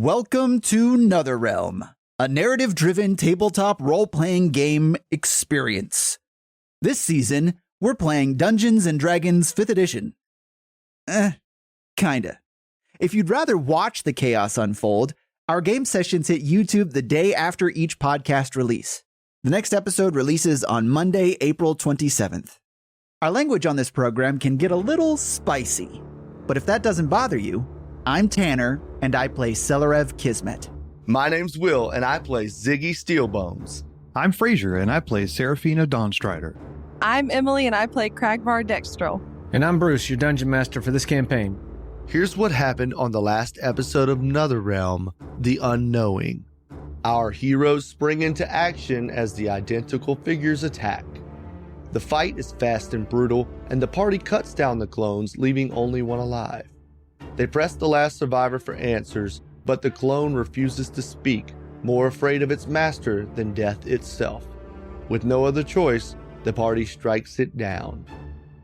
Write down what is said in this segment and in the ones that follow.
Welcome to NetherRealm, a narrative-driven tabletop role-playing game experience. This season, we're playing Dungeons & Dragons 5th edition. Kinda. If you'd rather watch the chaos unfold, our game sessions hit YouTube the day after each podcast release. The next episode releases on Monday, April 27th. Our language on this program can get a little spicy, but if that doesn't bother you, I'm Tanner, and I play Celerev Kismet. My name's Will, and I play Ziggy Steelbones. I'm Frazier, and I play Seraphina Dawnstrider. I'm Emily, and I play Cragvar Dextrel. And I'm Bruce, your dungeon master for this campaign. Here's what happened on the last episode of NetherRealm, The Unknowing. Our heroes spring into action as the identical figures attack. The fight is fast and brutal, and the party cuts down the clones, leaving only one alive. They press the last survivor for answers, but the clone refuses to speak, more afraid of its master than death itself. With no other choice, the party strikes it down.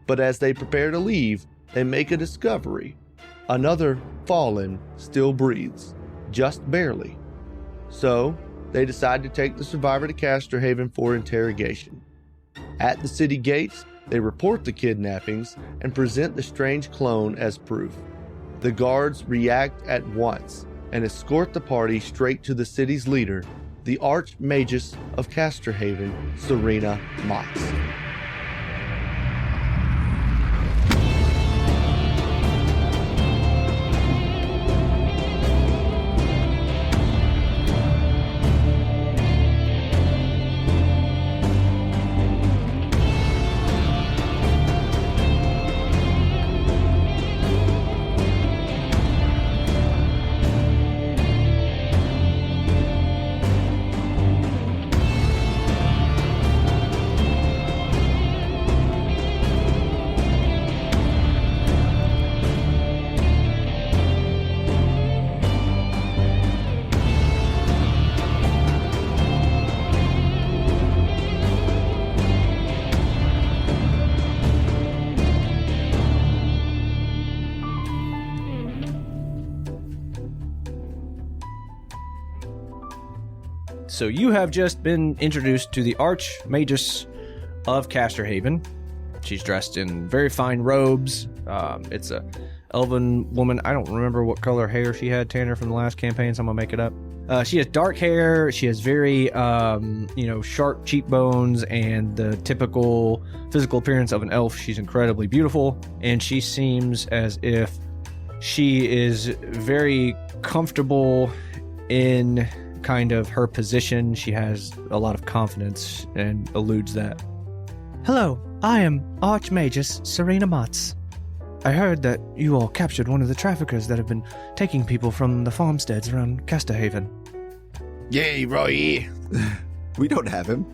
But as they prepare to leave, they make a discovery. Another fallen still breathes, just barely. So, they decide to take the survivor to Casterhaven for interrogation. At the city gates, they report the kidnappings and present the strange clone as proof. The guards react at once and escort the party straight to the city's leader, the Arch Magus of Casterhaven, Serena Motz. So you have just been introduced to the Arch Magus of Casterhaven. She's dressed in very fine robes. It's a elven woman. I don't remember what color hair she had, Tanner, from the last campaign, so I'm gonna make it up. She has dark hair. She has very, sharp cheekbones and the typical physical appearance of an elf. She's incredibly beautiful, and she seems as if she is very comfortable in kind of her position. She has a lot of confidence and eludes that. Hello, I am Arch Magus Serena Motz. I heard that you all captured one of the traffickers that have been taking people from the farmsteads around Casterhaven. Yeah, right here. We don't have him.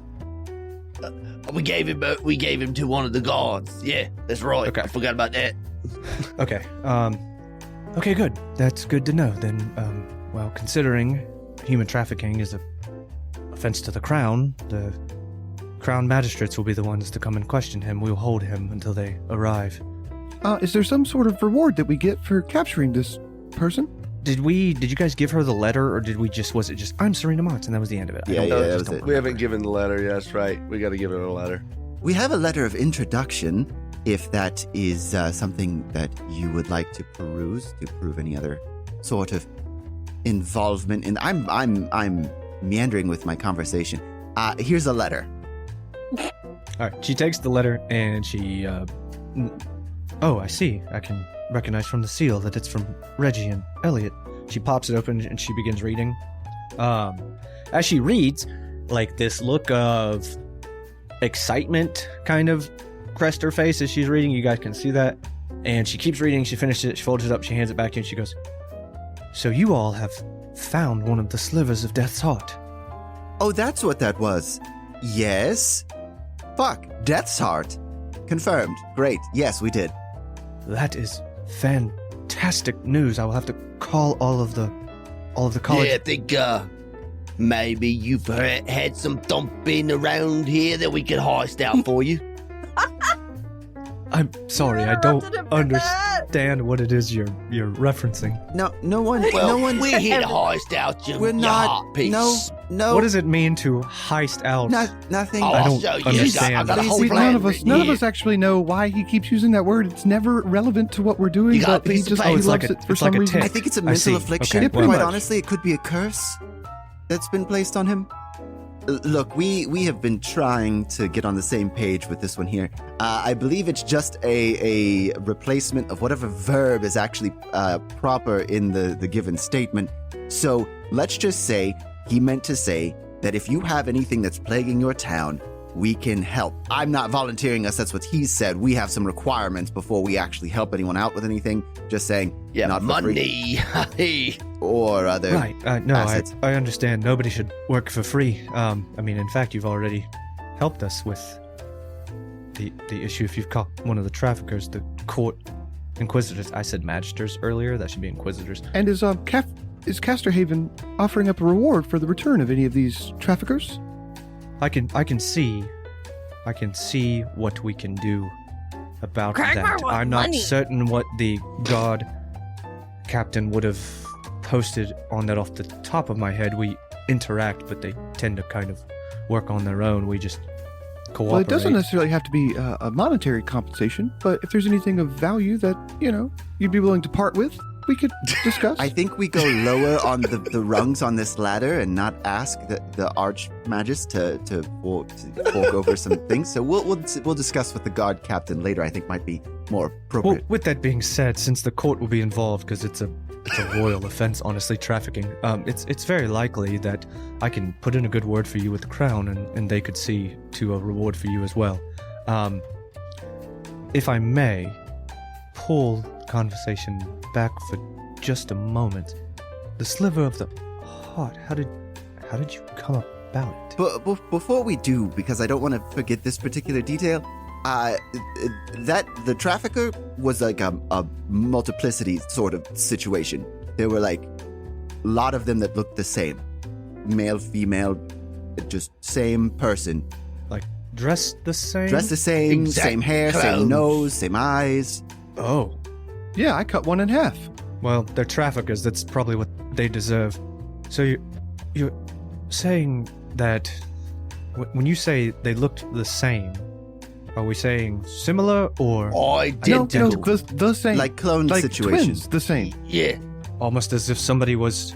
We gave him to one of the guards. Yeah, that's right. Okay. I forgot about that. Okay, okay, good. That's good to know. Then, considering human trafficking is an offense to the crown, the crown magistrates will be the ones to come and question him. We'll hold him until they arrive. Is there some sort of reward that we get for capturing this person? Did you guys give her the letter, or was it just, I'm Serena Motz, and that was the end of it? Yeah, that was it. We haven't given the letter. Yeah, that's right. We got to give her a letter. We have a letter of introduction, if that is something that you would like to peruse to prove any other sort of involvement in. I'm meandering with my conversation. Here's a letter. All right, she takes the letter and she, oh, I see. I can recognize from the seal that it's from Reggie and Elliot. She pops it open and she begins reading. As she reads, like this look of excitement kind of crest her face as she's reading. You guys can see that. And she keeps reading. She finishes it. She folds it up. She hands it back to you and she goes, so you all have found one of the slivers of Death's heart. Oh, that's what that was. Yes. Fuck, Death's heart. Confirmed. Great. Yes, we did. That is fantastic news. I will have to call all of the college. Yeah, I think maybe you've had some thumping around here that we could heist out for you. I I'm sorry, I don't understand what it is you're referencing. No one. We're here to heist out you. We're you not. heart piece. No. What does it mean to heist out? Nothing. Oh, I I'll don't show you. understand. I got a whole See, plan none of written here. us actually know why he keeps using that word. It's never relevant to what we're doing, You got a but he piece of just paper? he It's like loves a- it for it's some like a reason. tick. I think it's a I mental see. affliction. Okay, pretty Quite much. honestly, it could be a curse that's been placed on him. Look, we have been trying to get on the same page with this one here. I believe it's just a replacement of whatever verb is actually proper in the given statement. So let's just say he meant to say that if you have anything that's plaguing your town, we can help. I'm not volunteering us. That's what he said. We have some requirements before we actually help anyone out with anything. Just saying, Yeah, not for free money. or other. Right. No, assets. I understand. Nobody should work for free. I mean, in fact, you've already helped us with the issue. If you've caught one of the traffickers, the court inquisitors. I said magisters earlier. That should be inquisitors. And is Casterhaven offering up a reward for the return of any of these traffickers? I can see what we can do about Cragmar that. wants I'm not money. certain what the guard captain would have posted on that off the top of my head. We interact, but they tend to kind of work on their own. We just cooperate. Well, it doesn't necessarily have to be a monetary compensation, but if there's anything of value that, you'd be willing to part with, we could discuss. I think we go lower on the rungs on this ladder and not ask the Arch Magus to fork over some things. So we'll discuss with the guard captain later. I think might be more Well, appropriate. with that being said, since the court will be involved, because it's a royal offense, honestly, trafficking, it's very likely that I can put in a good word for you with the crown, and they could see to a reward for you as well. If I may, pull the conversation back for just a moment. The sliver of the heart. How did you come about it? But before we do, because I don't want to forget this particular detail, that the trafficker was like a multiplicity sort of situation. There were like a lot of them that looked the same, male, female, just same person, Like dressed the same? dressed the same, Exact same hair, clothes. same nose, same eyes. Oh. Yeah, I cut one in half. Well, they're traffickers. That's probably what they deserve. So you're saying that when you say they looked the same, are we saying similar or No, Identical. the same. Like clone like situation. twins, the same. Yeah. almost as if somebody was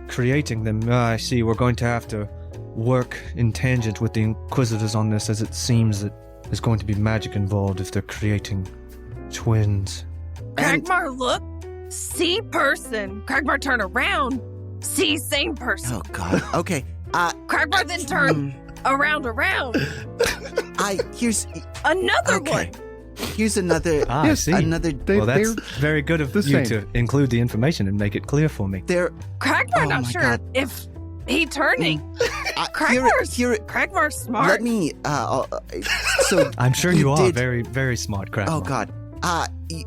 creating them? I see. We're going to have to work in tangent with the Inquisitors on this, as it seems that there's going to be magic involved if they're creating twins. And- Cragmar, look. See person. Cragmar, turn around. See same person. Oh God. Okay. Cragmar then turn around. Here's Another okay. one. Here's another. I see. Another. Well, that's They're very good of the you same. to include the information and make it clear for me. They're. Cragmar, Oh not my sure God. if he turning. Cragmar's. Cragmar's smart. Let me. So I'm sure we you are did- very, very smart, Cragmar. Oh God.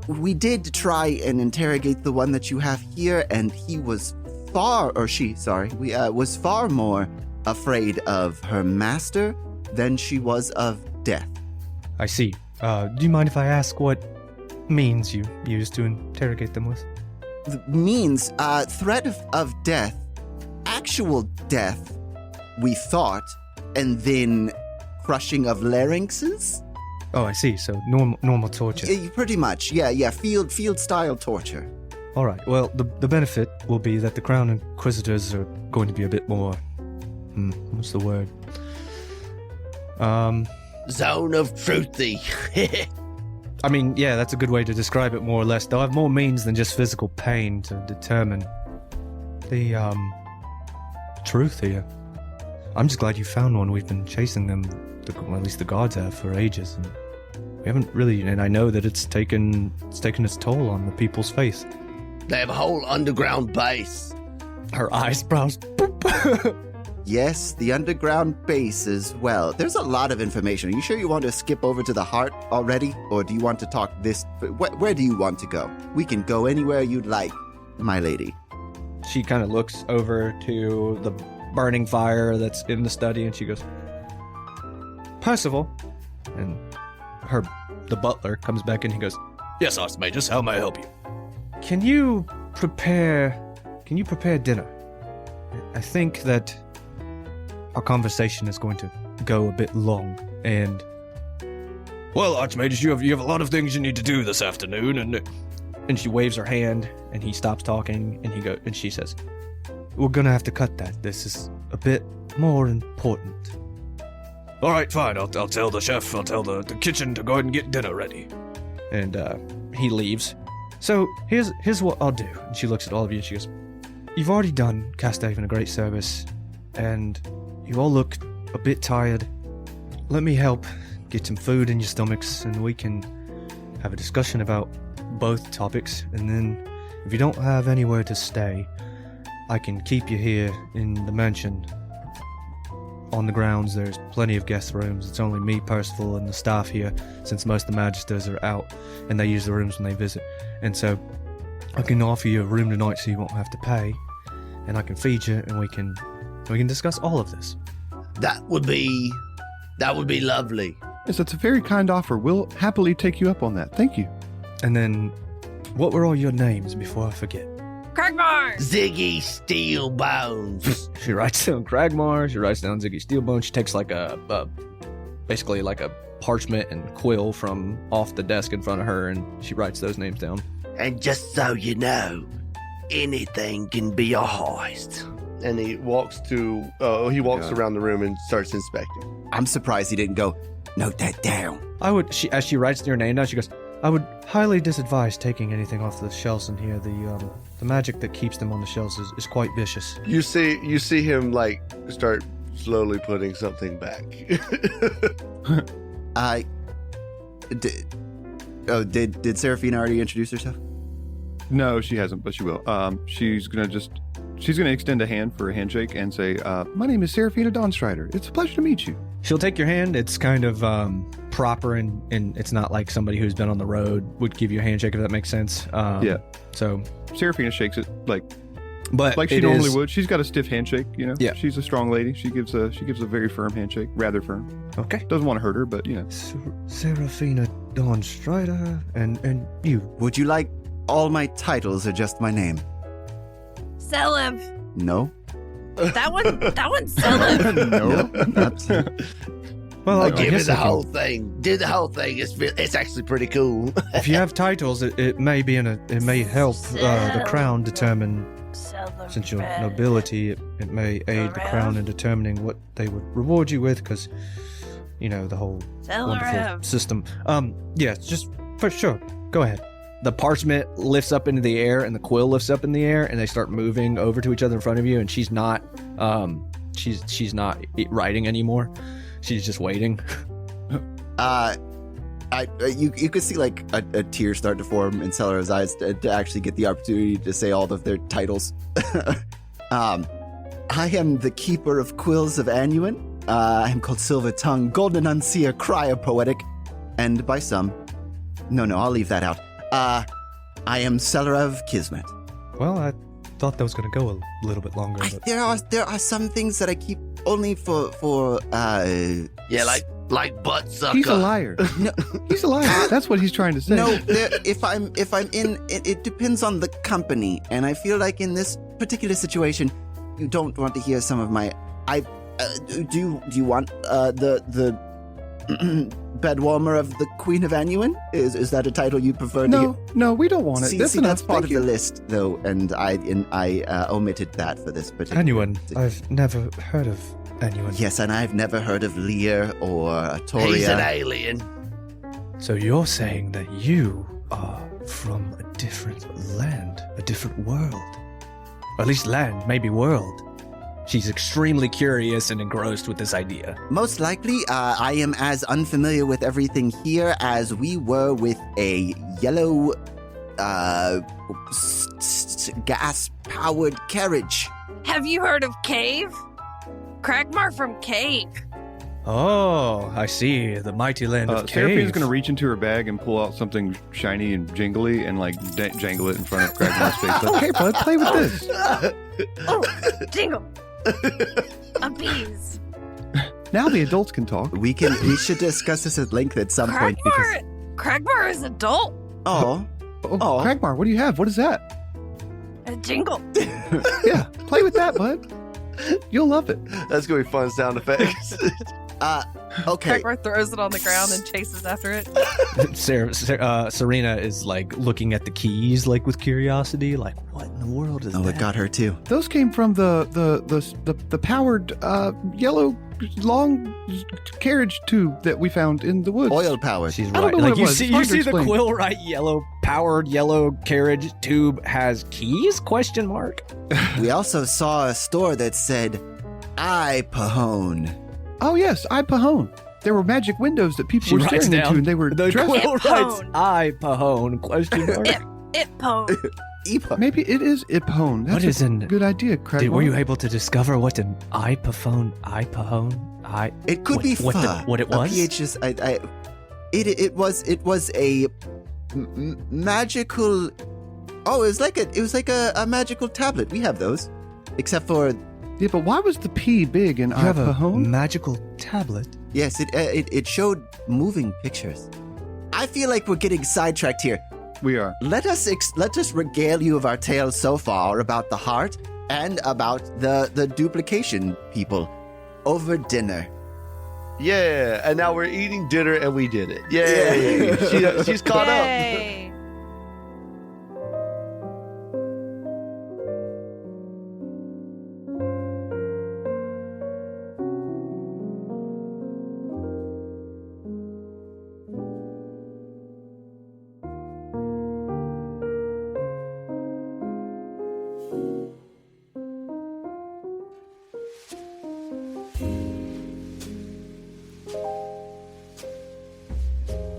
We did try and interrogate the one that you have here, and he was was far more afraid of her master than she was of death. I see. Do you mind if I ask what means you used to interrogate them with? The means threat of death, actual death, we thought, and then crushing of larynxes. Oh, I see. So normal torture. Pretty much, yeah. Field style torture. All right. Well, the benefit will be that the Crown Inquisitors are going to be a bit more. What's the word? Zone of truthy. I mean, yeah, that's a good way to describe it, more or less. They'll have more means than just physical pain to determine the truth here. I'm just glad you found one. We've been chasing them, well, at least the guards have, for ages, and we haven't really. And I know that it's taken its toll on the people's faith. They have a whole underground base. Her eyebrows. Yes, the underground base as well. There's a lot of information. Are you sure you want to skip over to the heart already? Or do you want to talk this? Where do you want to go? We can go anywhere you'd like, my lady. She kind of looks over to the burning fire that's in the study, and she goes, Percival, and her the butler comes back in. He goes, Yes, Arch Magus, how may I help you? Can you prepare dinner? I think that our conversation is going to go a bit long, and Well, Arch Magus, you have a lot of things you need to do this afternoon, and she waves her hand, and he stops talking, and she says, we're gonna have to cut that. This is a bit more important. All right, fine. I'll tell the chef. I'll tell the kitchen to go ahead and get dinner ready. And he leaves. So here's what I'll do. And she looks at all of you and she goes, you've already done Casterhaven a great service, and you all look a bit tired. Let me help get some food in your stomachs, and we can have a discussion about both topics. And then if you don't have anywhere to stay, I can keep you here in the mansion. On the grounds, there's plenty of guest rooms. It's only me, Percival, and the staff here, since most of the Magisters are out, and they use the rooms when they visit. And so I can offer you a room tonight so you won't have to pay, and I can feed you, and we can discuss all of this. That would be lovely. Yes, that's a very kind offer. We'll happily take you up on that. Thank you. And then, what were all your names before I forget? Cragmar! Ziggy Steelbones. She writes down Cragmar, she writes down Ziggy Steelbone, she takes like basically like a parchment and quill from off the desk in front of her, and she writes those names down. And just so you know, anything can be a heist. And he walks around the room and starts inspecting. I'm surprised he didn't go, note that down. As she writes your name down, she goes, I would highly disadvise taking anything off the shelves in here. The magic that keeps them on the shelves is quite vicious. You see him like start slowly putting something back. Did Seraphina already introduce herself? No, she hasn't, but she will. She's gonna extend a hand for a handshake and say, my name is Seraphina Dawnstrider. It's a pleasure to meet you. She'll take your hand. It's kind of proper, and it's not like somebody who's been on the road would give you a handshake, if that makes sense. Yeah. So Seraphina shakes it like she it normally is- would. She's got a stiff handshake, you know. Yeah. She's a strong lady. She gives a very firm handshake, rather firm. Okay. Doesn't want to hurt her, but you know. Seraphina Dawnstrider, and you. Would you like all my titles or just my name? Celev. No. That one's Celev. No. Well, I Give it guess the I can- whole thing. Do the whole thing. It's actually pretty cool. If you have titles, it may be it may help the crown determine. Since your nobility, it may aid the crown in determining what they would reward you with, because the whole wonderful system. Yeah, just for sure. Go ahead. The parchment lifts up into the air, and the quill lifts up in the air, and they start moving over to each other in front of you. And she's not, she's not writing anymore. She's just waiting. You could see like a tear start to form in Celerov's eyes to actually get the opportunity to say all of their titles. I am the Keeper of Quills of Annuin. I am called Silver Tongue, Golden Unsea, Cryopoetic, and by some, no, I'll leave that out. I am Celerov Kismet. Well, I thought that was going to go a little bit longer. But... There are some things that I keep only for Yeah, like butt sucker. He's a liar. No. He's a liar. That's what he's trying to say. No, if I'm in, it depends on the company, and I feel like in this particular situation, you don't want to hear some of my. Do you want the bedwarmer of the Queen of Annuin? Is that a title you prefer? No, we don't want it. See, That's that's enough. part Thank of you. the list, though, and I omitted that for this particular. Annuin. I've never heard of Annuin. Yes, and I've never heard of Lear or Toria. He's an alien. So you're saying that you are from a different land, a different world. Or at least land, maybe world. She's extremely curious and engrossed with this idea. Most likely, I am as unfamiliar with everything here as we were with a yellow gas-powered carriage. Have you heard of Cave? Cragmar from Cave. Oh, I see. The mighty land of Seraphina's Cave. going to reach into her bag and pull out something shiny and jingly and like jangle it in front of Cragmar's face. Like, hey, bud, play with this. Oh, jingle. A bees. Now the adults can talk. We should discuss this at length at some point because Cragmar Cragmar is adult. Oh, Oh, Cragmar, what do you have? What is that? A jingle. Yeah, play with that, bud. You'll love it. That's gonna be fun sound effects. okay. Cragmar throws it on the ground and chases after it. Serena is like looking at the keys like with curiosity, like what in the world is Oh, that? it got her too. Those came from the powered yellow long carriage tube that we found in the woods. Oil powered. She's I don't right. know what Like it you was. see, It's hard you to see the explain. Quillwright yellow powered yellow carriage tube has keys? Question mark. We also saw a store that said, "I Pahone." Oh yes, I Pahone. There were magic windows that people She were writes staring into, down and they were the dressed. Quillwright's Pahone. I Pahone? Question mark. It pone. Epa. Maybe it is Iphone. That's What is a an- good idea, Cragmar. Were you able to discover what an iPhone? It could be what it A was? PH is, it was a magical. Oh, it was like a magical tablet. We have those, except for Yeah, but why was the P big in You have a Iphone? magical tablet. yes, it showed moving pictures. I feel like we're getting sidetracked here. We are. Let us regale you of our tales so far about the heart and about the duplication people over dinner. Yeah, and now we're eating dinner and we did it. Yay! She's caught up. Yay.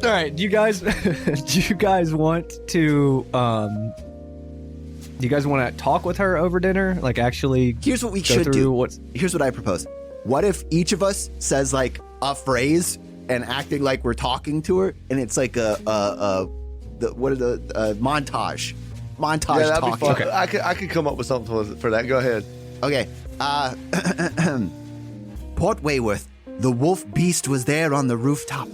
All right, do you guys want to talk with her over dinner? Like actually Here's what we go should through do. what's Here's what I propose. What if each of us says like a phrase and acting like we're talking to her, and it's like montage Yeah, that'd be talking. fun. Okay. I could come up with something for that. Go ahead. Okay. Port Wayworth. The wolf beast was there on the rooftop.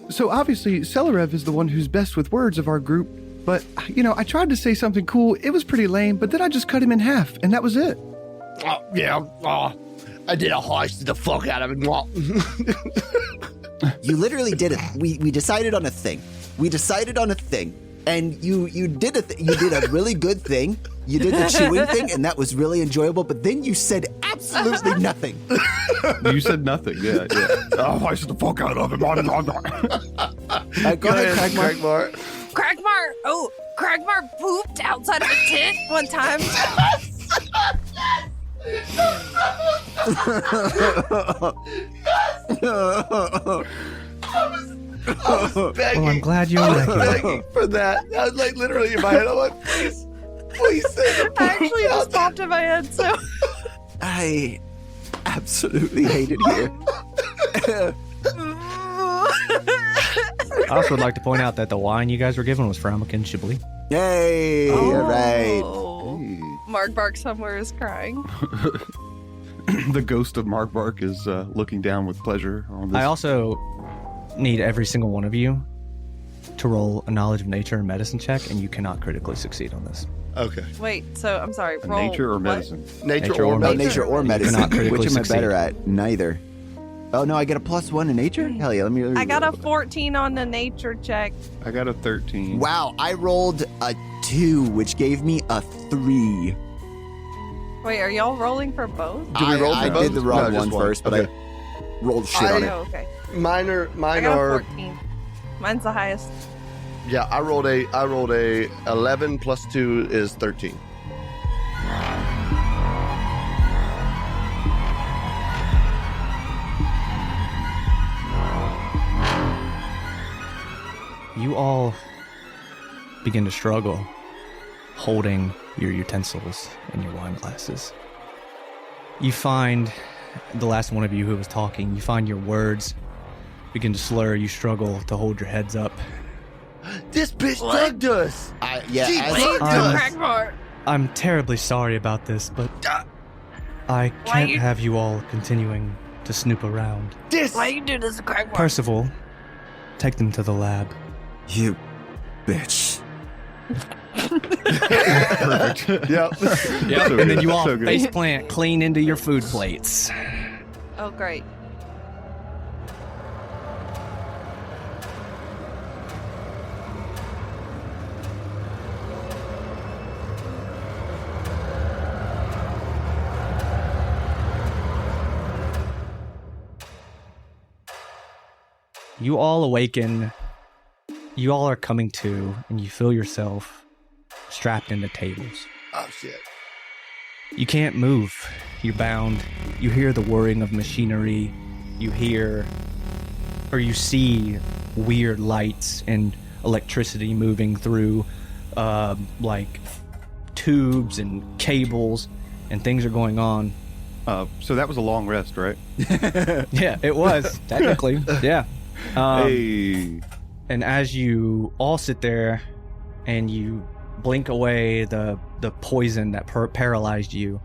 So obviously, Celerev is the one who's best with words of our group. But, I tried to say something cool. It was pretty lame, but then I just cut him in half, and that was it. I did a hoist the fuck out of it. You literally did it. We decided on a thing. And you did you did a really good thing. You did the chewing thing, and that was really enjoyable. But then you said absolutely nothing. You said nothing. Yeah. Oh, I said the fuck out of him. Go ahead, Cragmar. Cragmar pooped outside of a tent one time. Begging, I'm glad you're I was regular. begging for that. I was like literally in my head. I'm like, please say the Actually, it just popped in my head, so. I absolutely hate it here. I also would like to point out that the wine you guys were given was from Chablis. Yay! All right. Oh. Mark Bark somewhere is crying. The ghost of Mark Bark is looking down with pleasure on this. I also need every single one of you to roll a knowledge of nature and medicine check, and you cannot critically succeed on this. Okay. Wait, so I'm sorry. A Roll nature or what? medicine? Nature or medicine. Nature or You medicine. cannot critically Which am I succeed. better at? Neither. Oh no, I get a +1 in nature? Hell yeah, let me I got a 14 on the nature check. I got a 13. Wow, I rolled a 2, which gave me a 3. Wait, are y'all rolling for both? Do we roll for I both? did the wrong No, one just one. first, but Okay. I rolled shit on it. Oh, okay. Mine I got a are 14. Mine's the highest. yeah. I rolled a 11 plus 2 is 13. You all begin to struggle holding your utensils and your wine glasses. You find the last one of you who was talking, you find your words begin to slur. You struggle to hold your heads up. This bitch What? drugged us. Yeah, She as- drugged I'm- us. Cragmar. I'm terribly sorry about this, but I Why can't you- have you all continuing to snoop around. This. Why you do this to Cragmar? Percival, take them to the lab. You bitch. Perfect. Yep. Yep. So And then good. you all So good. face plant clean into your food plates. Oh, great. You all awaken. You all are coming to, and you feel yourself strapped into tables. Oh, shit. You can't move. You're bound. You hear the whirring of machinery. You hear, or you see weird lights and electricity moving through, like tubes and cables, and things are going on. So that was a long rest, right? Yeah, it was technically. Yeah. Hey. And as you all sit there and you blink away the poison that paralyzed you,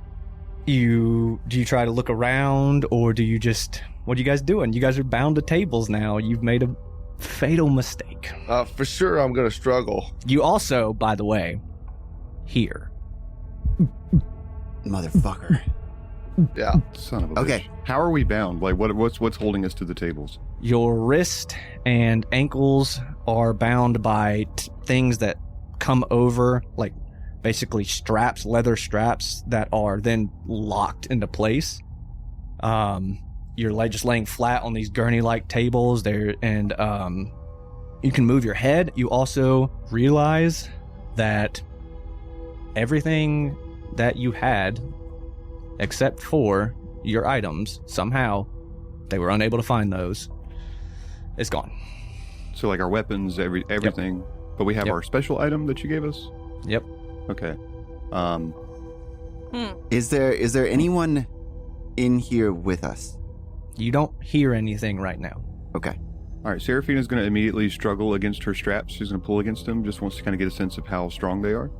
do you try to look around, or do you just, what are you guys doing? You guys are bound to tables now. You've made a fatal mistake. For sure, I'm gonna struggle. You also, by the way, hear. Motherfucker. Yeah. Son of a Okay. bitch. How are we bound? Like, what's holding us to the tables? Your wrist and ankles are bound by things that come over, like basically straps, leather straps that are then locked into place. You're just laying flat on these gurney-like tables there, and you can move your head. You also realize that everything that you had, except for your items, somehow they were unable to find those. It's gone. So like our weapons, everything, but we have Yep. our special item that you gave us. Yep. Okay. Is there anyone in here with us? You don't hear anything right now. Okay. All right. Seraphina's going to immediately struggle against her straps. She's going to pull against them. Just wants to kind of get a sense of how strong they are.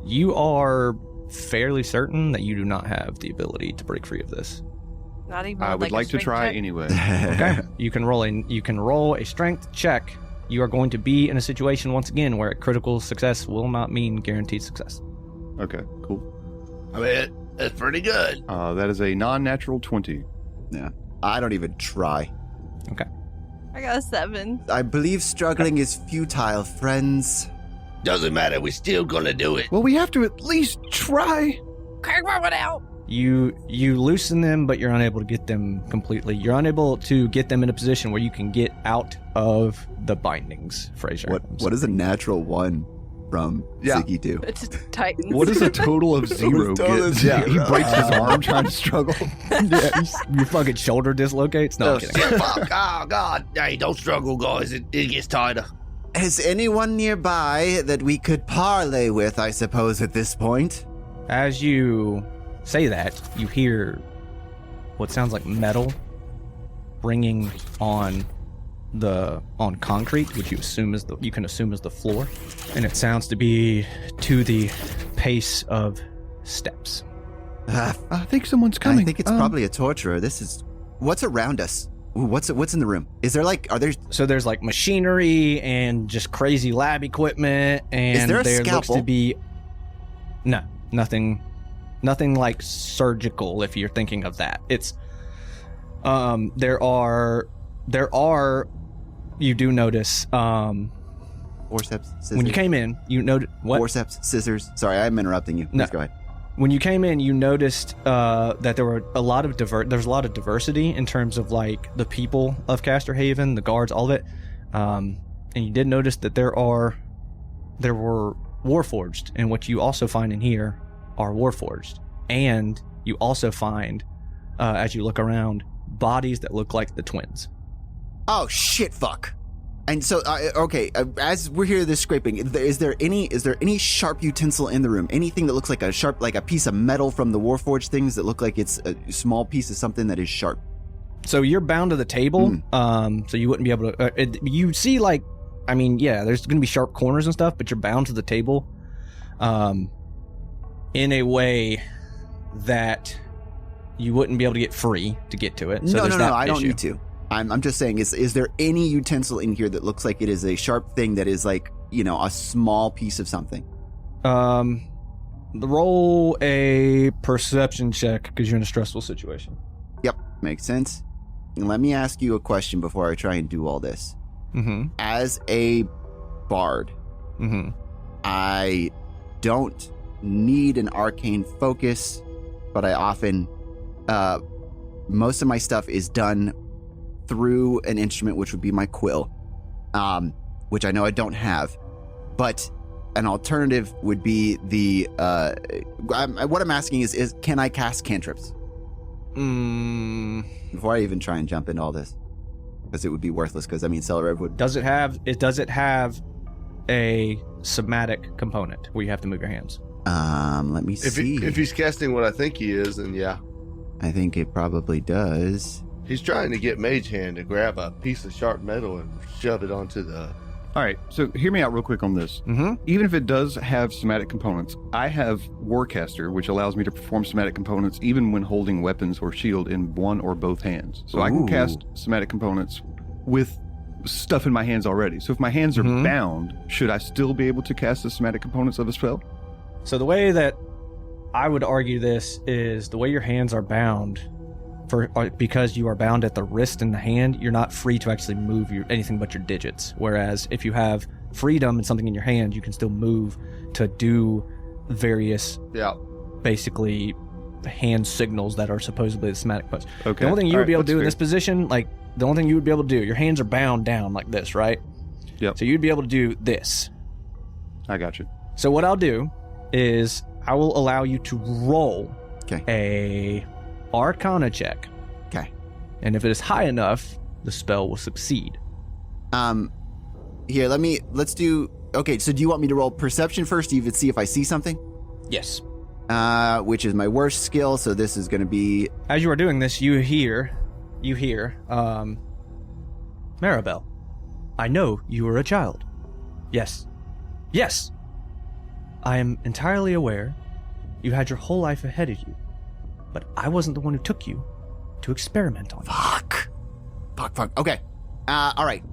You are fairly certain that you do not have the ability to break free of this. Not even. I would a like to strength try check? anyway. Okay. You can roll a strength check. You are going to be in a situation once again where critical success will not mean guaranteed success. Okay. Cool. I mean, that's pretty good. That is a non-natural 20. Yeah. I don't even try. I got a 7. I believe struggling is futile, friends. Doesn't matter. We're still gonna do it. Well, we have to at least try. Cragmore went out. You loosen them, but you're unable to get them completely. You're unable to get them in a position where you can get out of the bindings, Fraser. What is a natural 1 from Yeah. Ziggy do? It's Titans. What does a total of 0 Total of get? zero. He breaks his arm trying to struggle. Yeah, your fucking shoulder dislocates? No, Oh, I'm shit, kidding. fuck. Oh, God. Hey, don't struggle, guys. It gets tighter. Is anyone nearby that we could parlay with, I suppose, at this point? As you say that, you hear what sounds like metal ringing on concrete, which you can assume is the floor, and it sounds to be to the pace of steps. I I think someone's coming. think it's probably a torturer. This is what's around us. What's in the room? Is there are there? So there's like machinery and just crazy lab equipment, and Is there a looks scalpel? to be nothing like surgical. If you're thinking of that, it's there are you do notice Forceps, scissors. when you came in, you noted what? Forceps, scissors. Sorry, I'm interrupting you. Please No. go ahead. When you came in, you noticed that there were a lot of diversity in terms of like the people of Casterhaven, the guards, all of it. And you did notice that there were Warforged, and what you also find in here are Warforged. And you also find, as you look around, bodies that look like the twins. Oh shit! Fuck. And so, as we're here, this scraping. Is there any sharp utensil in the room? Anything that looks like a piece of metal from the Warforged things that look like it's a small piece of something that is sharp? So you're bound to the table, so you wouldn't be able to. You see, there's going to be sharp corners and stuff, but you're bound to the table, in a way that you wouldn't be able to get free to get to it. So No, there's that I don't issue. need to. I'm just saying, is there any utensil in here that looks like it is a sharp thing that is like, a small piece of something? Roll a perception check because you're in a stressful situation. Yep, makes sense. Let me ask you a question before I try and do all this. Mm-hmm. As a bard, I don't need an arcane focus, but I often, most of my stuff is done through an instrument, which would be my quill, which I know I don't have, but an alternative would be the, what I'm asking is can I cast cantrips? Before I even try and jump into all this, because it would be worthless, because Celerev would... Does it have a somatic component where you have to move your hands? Let me see. If he's casting what I think he is, then yeah. I think it probably does. He's trying to get Mage Hand to grab a piece of sharp metal and shove it onto the... All right, so hear me out real quick on this. Mm-hmm. Even if it does have somatic components, I have Warcaster, which allows me to perform somatic components even when holding weapons or shield in one or both hands. So I can cast somatic components with stuff in my hands already. So if my hands are bound, should I still be able to cast the somatic components of a spell? So the way that I would argue this is the way your hands are bound, because you are bound at the wrist and the hand, you're not free to actually move anything but your digits. Whereas if you have freedom and something in your hand, you can still move to do various, basically hand signals that are supposedly the somatic push. Okay. The only thing you would be able to do in fair. this position, the only thing you would be able to do, your hands are bound down like this, right? Yep. So you'd be able to do this. I got you. So what I'll do is I will allow you to roll a Arcana check. Okay. And if it is high enough, the spell will succeed. Here, let's do... Okay, so do you want me to roll perception first to even see if I see something? Yes. Which is my worst skill, so this is going to be... As you are doing this, you hear, Maribel, I know you were a child. Yes. Yes! I am entirely aware you had your whole life ahead of you, but I wasn't the one who took you to experiment on you. Fuck. Okay. All right.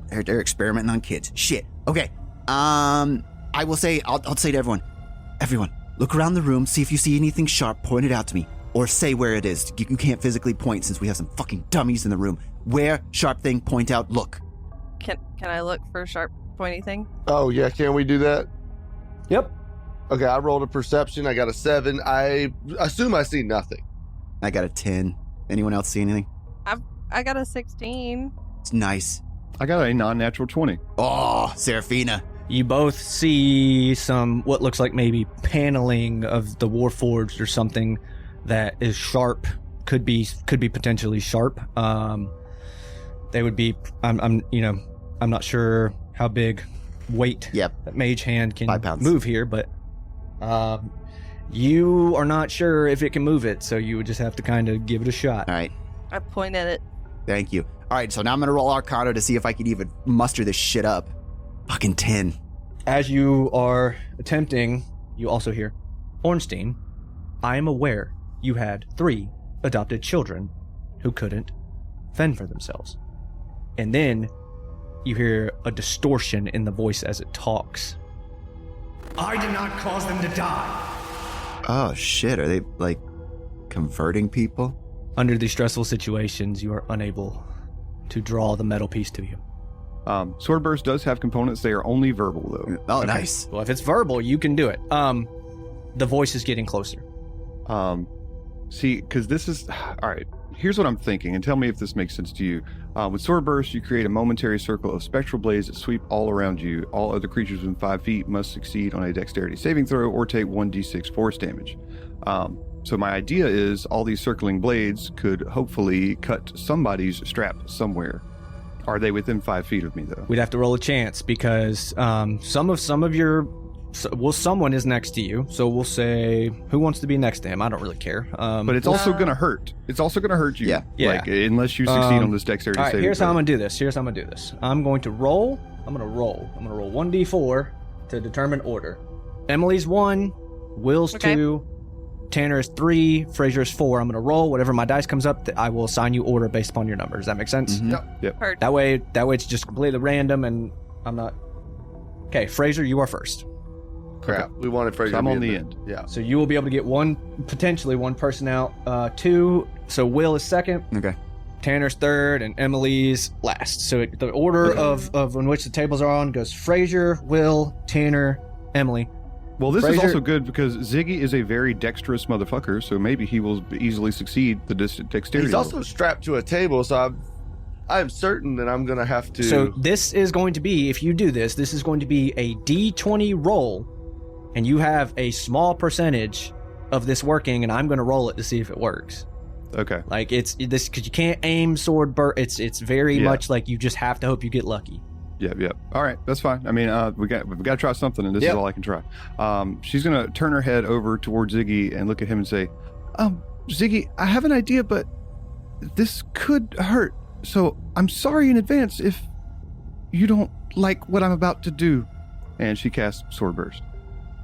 They're experimenting on kids. Shit. Okay. I will say, I'll say to everyone, look around the room, see if you see anything sharp, point it out to me, or say where it is. You can't physically point since we have some fucking dummies in the room. Where, sharp thing, point out, look. Can I look for a sharp pointy thing? Oh, yeah, can we do that? Yep. Okay, I rolled a perception. I got a 7. I assume I see nothing. I got a 10. Anyone else see anything? I got a 16. It's nice. I got a non-natural 20. Oh, Seraphina. You both see what looks like maybe paneling of the Warforged or something that is sharp. Could be potentially sharp. They would be. I'm not sure how big weight that Mage Hand can 5 pounds. move here, but you are not sure if it can move it, so you would just have to kind of give it a shot. All right. I point at it. Thank you. All right, so now I'm going to roll Arcana to see if I can even muster this shit up. Fucking 10. As you are attempting, you also hear, Ornstein, I am aware you had 3 adopted children who couldn't fend for themselves. And then you hear a distortion in the voice as it talks. I did not cause them to die. Oh, shit. Are they, converting people? Under these stressful situations, you are unable to draw the metal piece to you. Swordburst does have components. They are only verbal, though. Oh, okay. Nice. Well, if it's verbal, you can do it. The voice is getting closer. See, because this is... All right, here's what I'm thinking, and tell me if this makes sense to you. With Swordburst, you create a momentary circle of spectral blades that sweep all around you. All other creatures within 5 feet must succeed on a dexterity saving throw or take 1d6 force damage. So my idea is all these circling blades could hopefully cut somebody's strap somewhere. Are they within 5 feet of me, though? We'd have to roll a chance because someone is next to you. So we'll say, who wants to be next to him? I don't really care. But it's also going to hurt. It's also going to hurt you. Yeah. Unless you succeed on this dexterity all right, saving here's throw. how I'm going to do this. I'm going to roll 1d4 to determine order. Emily's 1, Will's Okay. 2, Tanner is 3, Fraser is 4. I'm going to roll. Whatever my dice comes up, I will assign you order based upon your number. Does that make sense? Yep. Heard. That way it's just completely random and I'm not... Okay, Fraser, you are first. Crap. We wanted Fraser So I'm to be on in the there. end. Yeah. So you will be able to get potentially one person out. 2, so Will is second. Okay. Tanner's third, and Emily's last. So the order of in which the tables are on goes Fraser, Will, Tanner, Emily. Well, this is Fraser- also good because Ziggy is a very dexterous motherfucker, so maybe he will easily succeed the dexterity. He's also strapped to a table, so I'm certain that I'm going to have to... So this is going to be, if you do this is going to be a D20 roll, and you have a small percentage of this working, and I'm going to roll it to see if it works. Okay. Like it's this because you can't aim sword burst. It's very much like you just have to hope you get lucky. Yep. All right, that's fine. I mean, we've got to try something, and this is all I can try. She's gonna turn her head over towards Ziggy and look at him and say, Ziggy, I have an idea, but this could hurt. So I'm sorry in advance if you don't like what I'm about to do. And she casts Sword Burst.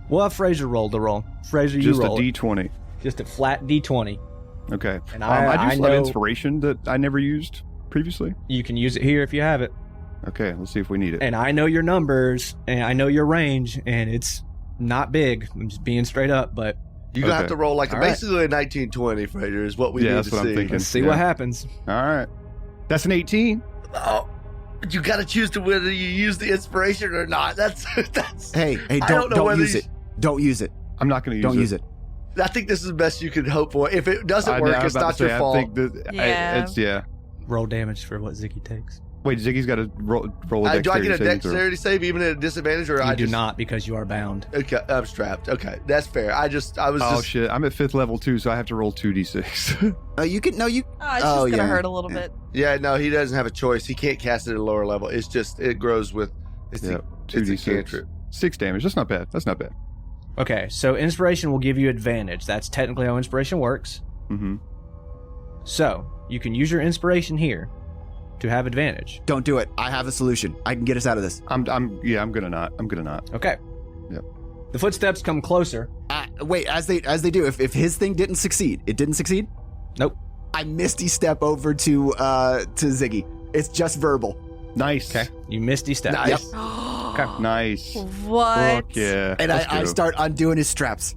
Well, Fraser rolled the roll. Fraser, you Just a roll it. D20. Just a flat D20. Okay. And I just have know inspiration that I never used previously. you can use it here if you have it. Okay, let's see if we need it. And I know your numbers, and I know your range, and it's not big. I'm just being straight up, but You're going to have to roll like All right. basically a 1920, Fraser, is what we need that's to what see. I'm thinking. let's see Yeah. what happens. All right. That's an 18. Oh, you got to choose to whether you use the inspiration or not. That's Hey, I don't know whether use it. Don't use it. I'm not going to use Don't it. use it. I think this is the best you could hope for. If it doesn't I work, was it's about not to your say, fault. I think that Yeah. Roll damage for what Ziggy takes. Wait, Ziggy's got to roll a Do I dexterity get a saving throw. dexterity save even at a disadvantage, or You I do just not because you are bound. Okay, I'm strapped. Okay, that's fair. I was Oh just shit! I'm at 5th level too, so I have to roll 2d6. You can, no, you, Oh, it's just gonna yeah. hurt a little bit. yeah. No, he doesn't have a choice. He can't cast it at a lower level. It's just it grows with. It's Yep, it's a 2d6. cantrip. 6 damage. That's not bad. That's not bad. Okay, so inspiration will give you advantage. That's technically how inspiration works. Mm-hmm. So you can use your inspiration here to have advantage. don't do it. I have a solution. I can get us out of this. I'm gonna not. Okay. Yep. The footsteps come closer. Wait, as they do. If his thing didn't succeed, it didn't succeed. Nope. I misty step over to Ziggy. It's just verbal. Nice. Okay. You misty step. Nice. Yep. Nice. What? Fuck yeah. And Let's I go. start undoing his straps.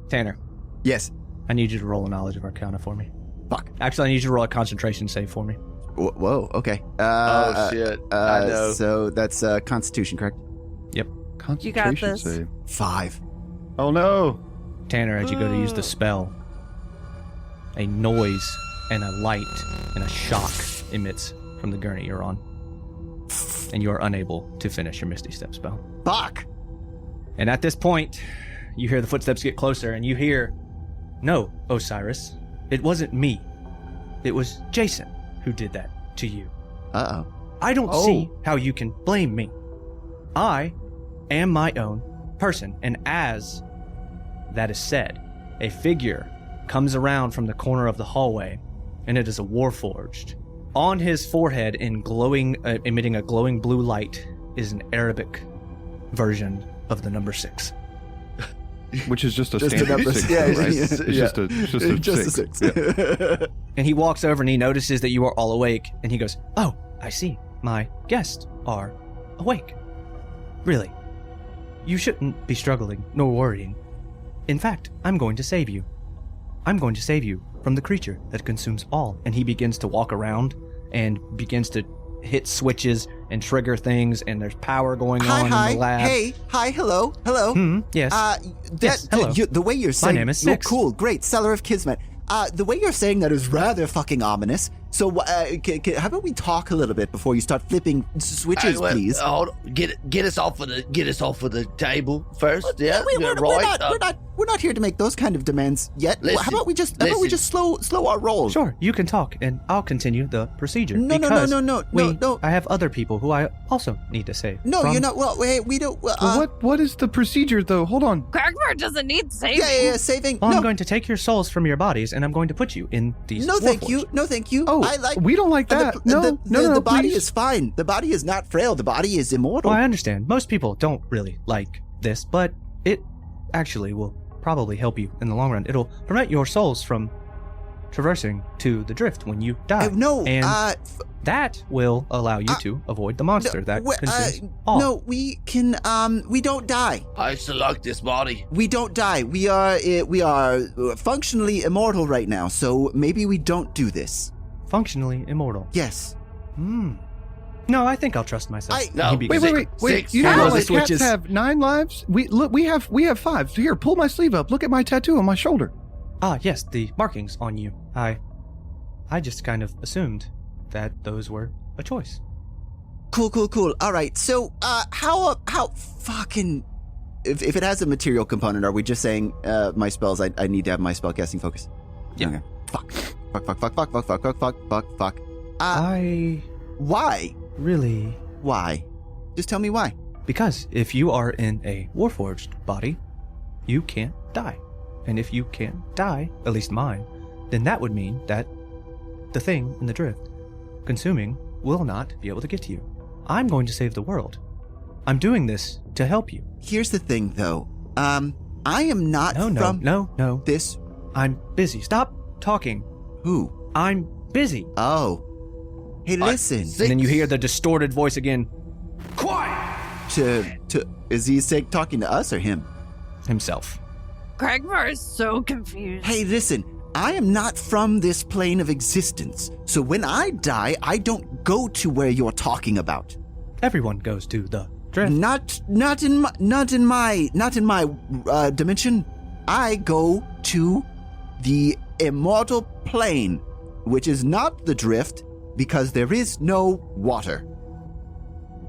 Tanner, Yes. I need you to roll a knowledge of Arcana for me. Fuck. Actually, I need you to roll a concentration save for me. Whoa. Okay. Oh shit! I know. So that's Constitution, correct? You got Concentration this. save. 5. Oh no. Tanner, as you go to use the spell, a noise and a light and a shock emits from the gurney you're on. And you are unable to finish your Misty Step spell. Fuck. And at this point, you hear the footsteps get closer and you hear, "No, Osiris, it wasn't me. It was Jason who did that to you. Uh-oh. I don't see how you can blame me. I am my own person." And as that is said, a figure comes around from the corner of the hallway, and it is a Warforged. On his forehead, in glowing, emitting a glowing blue light, is an Arabic version of the number 6. Which is just a Just a standard number 6, yeah, though, right? yeah. It's just a Just a 6. 6. Yeah. And he walks over and he notices that you are all awake, and he goes, "Oh, I see. My guests are awake. Really? You shouldn't be struggling nor worrying. In fact, I'm going to save you. I'm going to save you from the creature that consumes all." And he begins to walk around and begins to hit switches and trigger things, and there's power going on in the lab. Hey, hi, hello. Yes. Yes, hello. The way you're saying, name is you're Six. cool, great, Seller of Kismet. The way you're saying that is rather fucking ominous. So, how about we talk a little bit before you start flipping switches, Hey, well, please? Hold on. Get us off of the table first. Yeah, We're not here to make those kind of demands yet. Listen, how about we just slow our roll? Sure, you can talk, and I'll continue the procedure. No. I have other people who I also need to save. No, from- you're not. Well, hey, we don't. What is the procedure, though? Hold on. Cragmore doesn't need saving. Yeah, saving. Well, no, I'm going to take your souls from your bodies, and I'm going to put you in these. no, thank Warforged. you. No, thank you. Oh, I like. we don't like that. The No, body please. is fine. The body is not frail. The body is immortal. Well, I understand. Most people don't really like this, but it actually will probably help you in the long run. It'll prevent your souls from traversing to the drift when you die. No, and that will allow you to avoid the monster that consumes all. No, we can, we don't die. I select this body. We don't die. We are functionally immortal right now, so maybe we don't do this. Functionally immortal. Yes. No, I think I'll trust myself. Wait. You know how the cats have 9 lives? We have 5. So here, pull my sleeve up. Look at my tattoo on my shoulder. Ah, yes, the markings on you. I just kind of assumed that those were a choice. Cool. All right. So, how fucking, if it has a material component, are we just saying, my spells, I need to have my spellcasting focus? Yeah. Okay. Fuck. Why? Really? Why? Just tell me why. Because if you are in a Warforged body, you can't die. And if you can't die, at least mine, then that would mean that the thing in the drift, consuming, will not be able to get to you. I'm going to save the world. I'm doing this to help you. Here's the thing, though. I am not No. this. I'm busy. Stop talking. Who? I'm busy. Oh. Hey, listen. And then you hear the distorted voice again. Quiet! Is he talking to us or him? Himself. Kragmar is so confused. Hey, listen. I am not from this plane of existence, so when I die, I don't go to where you're talking about. Everyone goes to the drift. Not in my dimension. I go to the immortal plane, which is not the drift, because there is no water.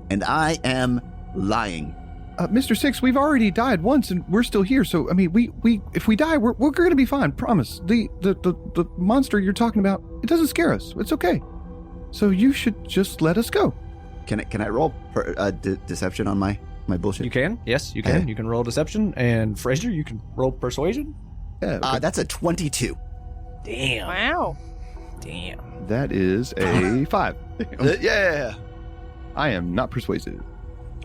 And I am lying. Mr. Six, we've already died once and we're still here. So, I mean, we if we die, we're going to be fine. Promise. The monster you're talking about, it doesn't scare us. It's okay. So you should just let us go. Can I roll deception on my bullshit? You can. Yes, you can. Okay. You can roll deception. And Fraser, you can roll persuasion. Yeah, okay. That's a 22. Damn. Wow. Damn. That is a 5. Yeah. I am not persuasive.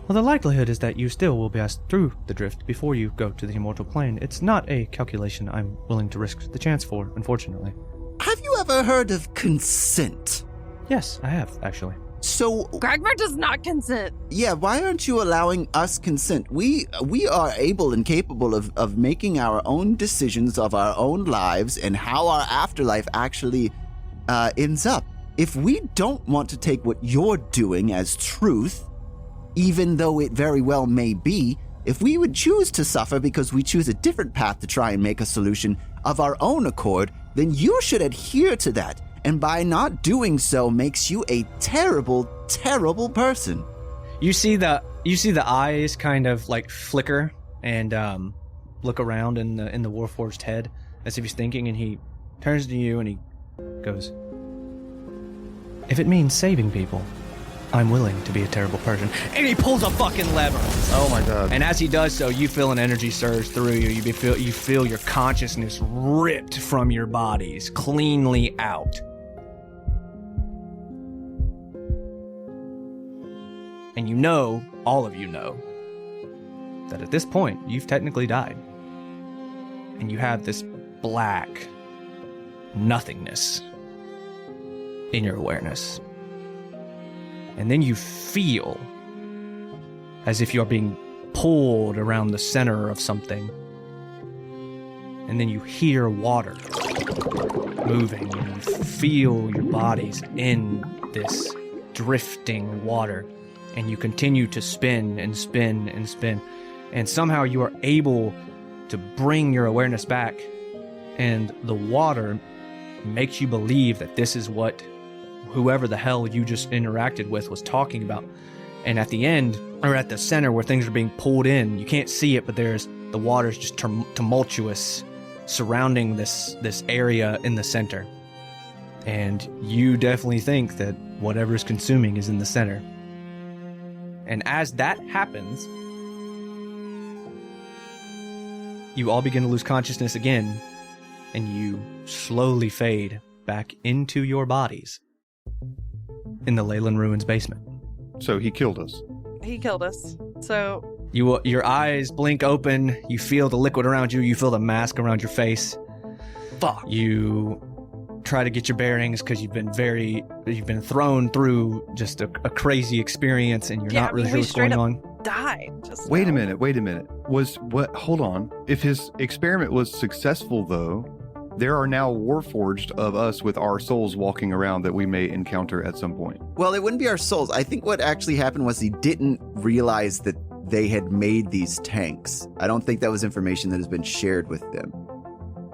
Well, the likelihood is that you still will pass through the drift before you go to the immortal plane. It's not a calculation I'm willing to risk the chance for, unfortunately. Have you ever heard of consent? Yes, I have, actually. So, Kragmar does not consent. yeah, why aren't you allowing us consent? We are able and capable of making our own decisions of our own lives and how our afterlife actually ends up. If we don't want to take what you're doing as truth, even though it very well may be, if we would choose to suffer because we choose a different path to try and make a solution of our own accord, then you should adhere to that. And by not doing so makes you a terrible, terrible person. You see the eyes kind of like flicker and look around in the Warforged head as if he's thinking, and he turns to you and he goes, If it means saving people, I'm willing to be a terrible person. and he pulls a fucking lever. Oh my god. And as he does so, you feel an energy surge through you. You feel your consciousness ripped from your bodies cleanly out. And you know, all of you know, that at this point, you've technically died. And you have this black nothingness in your awareness. And then you feel as if you're being pulled around the center of something. And then you hear water moving, and you feel your bodies in this drifting water. And you continue to spin and spin and spin. And somehow you are able to bring your awareness back. And the water makes you believe that this is what whoever the hell you just interacted with was talking about. And at the end, or at the center where things are being pulled in, you can't see it, but the water's just tumultuous surrounding this area in the center. And you definitely think that whatever's consuming is in the center. And as that happens, you all begin to lose consciousness again, and you slowly fade back into your bodies in the Leyland Ruins basement. So he killed us. He killed us. So Your eyes blink open. You feel the liquid around you. You feel the mask around your face. Fuck. You try to get your bearings because you've been thrown through just a crazy experience, and you're not really sure what's going on. Died. Just Wait a now. minute. Hold on. If his experiment was successful, though, there are now warforged of us with our souls walking around that we may encounter at some point. Well, it wouldn't be our souls. I think what actually happened was he didn't realize that they had made these tanks. I don't think that was information that has been shared with them,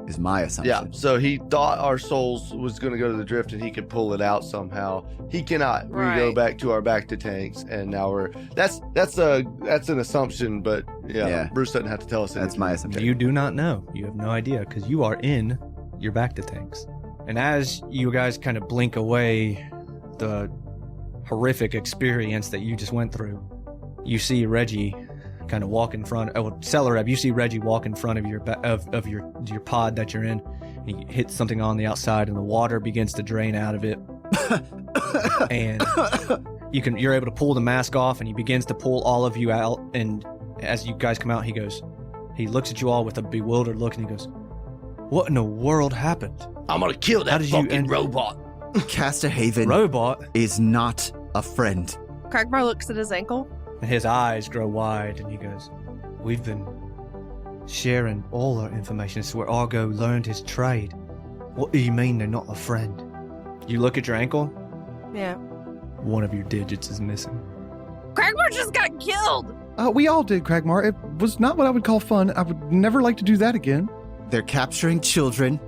is my assumption. Yeah, so he thought our souls was going to go to the drift and he could pull it out somehow. He cannot. We go Right. back to our bacta tanks, and now that's an assumption, but yeah, Bruce doesn't have to tell us anything. That's my assumption. You do not know. You have no idea because you are in your bacta tanks. And as you guys kind of blink away the horrific experience that you just went through, you see Reggie kind of walk in front. Oh, Celereb, you see Reggie walk in front of your pod that you're in. He hits something on the outside, and the water begins to drain out of it. And you're able to pull the mask off, and he begins to pull all of you out. And as you guys come out, he looks at you all with a bewildered look, and he goes, "What in the world happened? I'm gonna kill How that did you fucking robot. Casterhaven Robot?" is not a friend. Cragmar looks at his ankle. And his eyes grow wide, and he goes, "We've been sharing all our information. This is where Argo learned his trade. What do you mean they're not a friend?" You look at your ankle. Yeah. One of your digits is missing. Cragmar just got killed. We all did, Cragmar. It was not what I would call fun. I would never like to do that again. They're capturing children.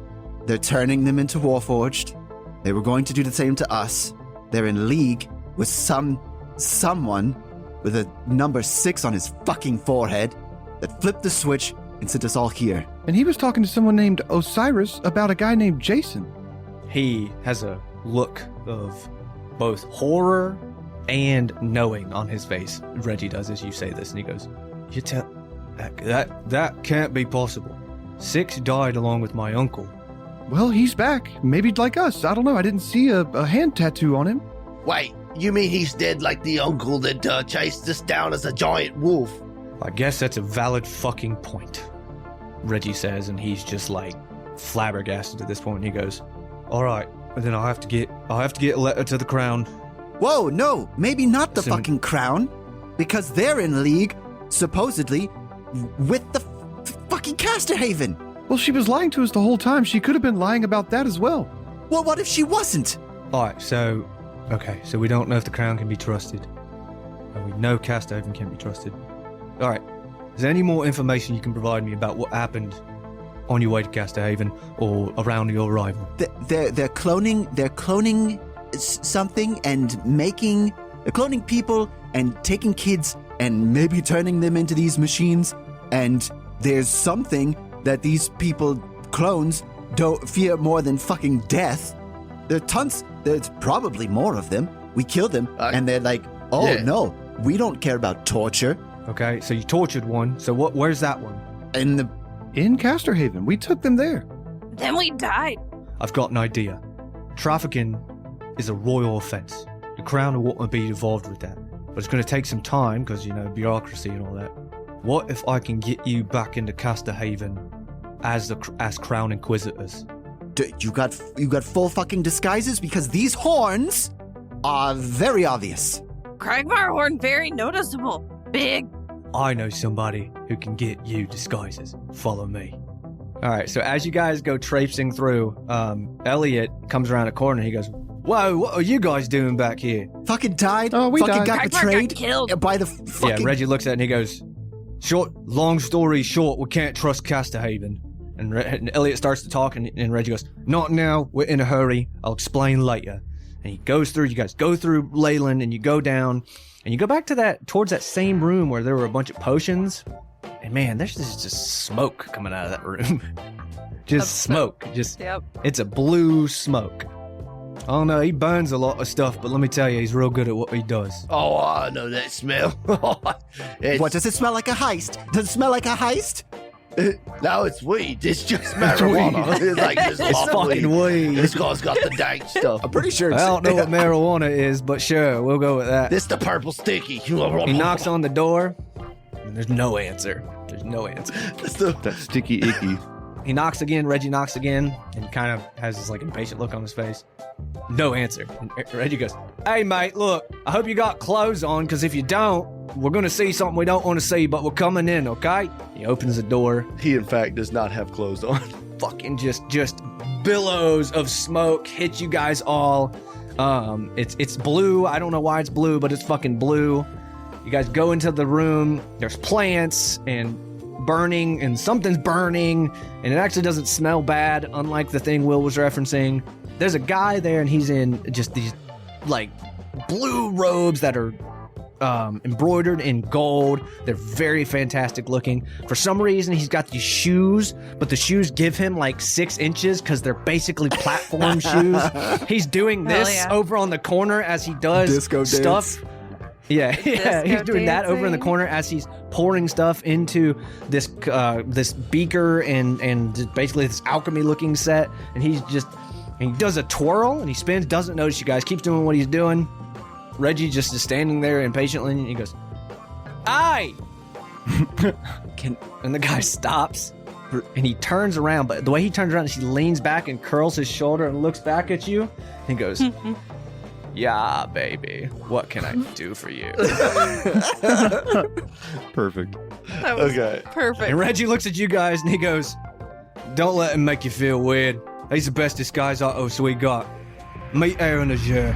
They're turning them into Warforged. They were going to do the same to us. They're in league with someone with a number 6 on his fucking forehead that flipped the switch and sent us all here. And he was talking to someone named Osiris about a guy named Jason. He has a look of both horror and knowing on his face. Reggie does as you say this, and he goes, "You tell that can't be possible. 6 died along with my uncle." Well, he's back. Maybe like us. I don't know. I didn't see a hand tattoo on him. Wait, you mean he's dead like the uncle that chased us down as a giant wolf? "I guess that's a valid fucking point," Reggie says, and he's just like flabbergasted at this point. And he goes, "All right, but then I'll have to get a letter to the crown." Whoa, no, maybe not the Assuming- fucking crown, because they're in league, supposedly, with the fucking Casterhaven. Well, she was lying to us the whole time. She could have been lying about that as well. Well, what if she wasn't? All right, so we don't know if the crown can be trusted, and we know Casterhaven can be trusted. All right, is there any more information you can provide me about what happened on your way to Casterhaven or around your arrival? They're cloning something and they're cloning people and taking kids and maybe turning them into these machines. And there's something that these people, clones, don't fear more than fucking death. There's probably more of them. We kill them and they're like, oh Yeah. no, we don't care about torture. Okay, so you tortured one. So where's that one? In Casterhaven. We took them there. Then we died. I've got an idea. Trafficking is a royal offense. The crown will want to be involved with that. But it's going to take some time because, bureaucracy and all that. What if I can get you back into Casterhaven as Crown Inquisitors? You got full fucking disguises? Because these horns are very obvious. Cragmar horn very noticeable. Big. I know somebody who can get you disguises. Follow me. All right, so as you guys go traipsing through, Elliot comes around a corner and he goes, "Whoa, what are you guys doing back here?" Fucking died. Oh, we fucking died. got Cragmar betrayed got killed. by the fucking... Yeah, Reggie looks at it and he goes, long story short, we can't trust Casterhaven. And Elliot starts to talk and Reggie goes, "Not now, we're in a hurry, I'll explain later." And he goes through, you guys go through Leyland and you go down and you go back to towards that same room where there were a bunch of potions. And man, there's just smoke coming out of that room. Just smoke. Yep. It's a blue smoke. I don't know, he burns a lot of stuff, but let me tell you, he's real good at what he does. Oh, I know that smell. What, does it smell like a heist? Does it smell like a heist? No, it's weed. It's just marijuana. It's like this It's fucking weed. This guy's got the dank stuff. I'm pretty sure I don't know what marijuana is, but sure, we'll go with that. This the purple sticky. He knocks on the door. And there's no answer. There's no answer. That sticky icky. He knocks again. Reggie knocks again, and kind of has this like impatient look on his face. No answer. And Reggie goes, "Hey, mate, look, I hope you got clothes on, because if you don't, we're going to see something we don't want to see, but we're coming in, okay?" He opens the door. He, in fact, does not have clothes on. Fucking just billows of smoke hit you guys all. It's blue. I don't know why it's blue, but it's fucking blue. You guys go into the room. There's plants and burning, and something's burning, and it actually doesn't smell bad, unlike the thing Will was referencing. There's a guy there, and he's in just these like blue robes that are embroidered in gold. They're very fantastic looking. For some reason, he's got these shoes, but the shoes give him like 6 inches because they're basically platform shoes. He's doing this over on the corner as he does Disco stuff. dance. Yeah, he's doing that over in the dancing. corner as he's pouring stuff into this this beaker and basically this alchemy looking set, and he does a twirl and he spins, doesn't notice you guys, keeps doing what he's doing. Reggie just is standing there impatiently, and he goes, "Aye!" And the guy stops, and he turns around, but the way he turns around is he leans back and curls his shoulder and looks back at you, and he goes, "Yeah, baby, what can I do for you?" Perfect. That was Okay. perfect. And Reggie looks at you guys, and he goes, "Don't let him make you feel weird. He's the bestest guys so we got. Meet Aaron Azure."